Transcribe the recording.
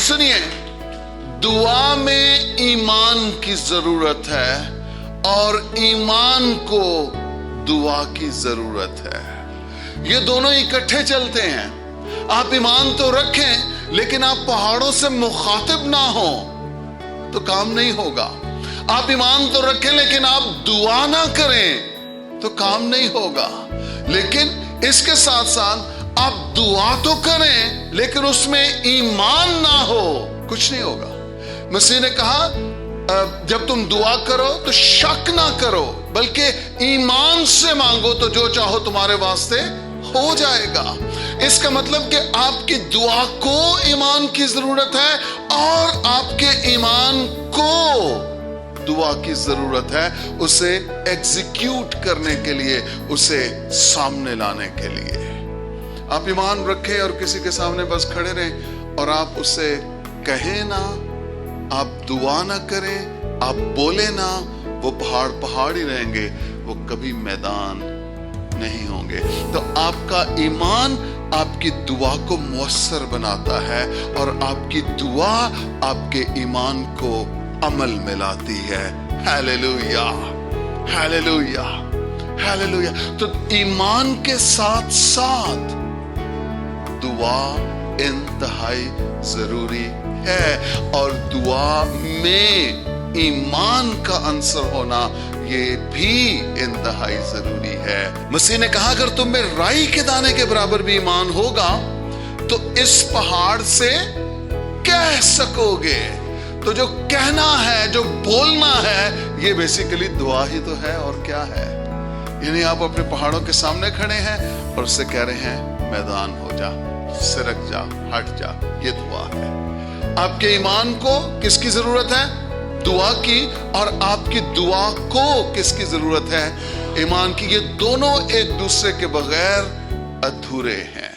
سنیے، دعا میں ایمان کی ضرورت ہے اور ایمان کو دعا کی ضرورت ہے. یہ دونوں اکٹھے چلتے ہیں. آپ ایمان تو رکھیں لیکن آپ پہاڑوں سے مخاطب نہ ہوں تو کام نہیں ہوگا. آپ ایمان تو رکھیں لیکن آپ دعا نہ کریں تو کام نہیں ہوگا. لیکن اس کے ساتھ ساتھ آپ دعا تو کریں لیکن اس میں ایمان نہ ہو، کچھ نہیں ہوگا. مسیح نے کہا جب تم دعا کرو تو شک نہ کرو بلکہ ایمان سے مانگو تو جو چاہو تمہارے واسطے ہو جائے گا. اس کا مطلب کہ آپ کی دعا کو ایمان کی ضرورت ہے اور آپ کے ایمان کو دعا کی ضرورت ہے، اسے ایگزیکیوٹ کرنے کے لیے، اسے سامنے لانے کے لیے. آپ ایمان رکھیں اور کسی کے سامنے بس کھڑے رہیں اور آپ اسے کہیں نہ، آپ دعا نہ کریں، آپ بولیں نہ، وہ پہاڑ ہی رہیں گے، وہ کبھی میدان نہیں ہوں گے. تو آپ کا ایمان آپ کی دعا کو مؤثر بناتا ہے اور آپ کی دعا آپ کے ایمان کو عمل میں لاتی ہے. Hallelujah, hallelujah, hallelujah. تو ایمان کے ساتھ ساتھ دعا انتہائی ضروری ہے اور دعا میں ایمان کا عنصر ہونا یہ بھی انتہائی ضروری ہے. مسیح نے کہا اگر تم میں رائی کے دانے کے برابر بھی ایمان ہوگا تو اس پہاڑ سے کہہ سکو گے. تو جو کہنا ہے، جو بولنا ہے، یہ بیسیکلی دعا ہی تو ہے اور کیا ہے. یعنی آپ اپنے پہاڑوں کے سامنے کھڑے ہیں اور اس سے کہہ رہے ہیں میدان ہو جا، سرک جا، ہٹ جا. یہ دعا ہے. آپ کے ایمان کو کس کی ضرورت ہے؟ دعا کی. اور آپ کی دعا کو کس کی ضرورت ہے؟ ایمان کی. یہ دونوں ایک دوسرے کے بغیر ادھورے ہیں.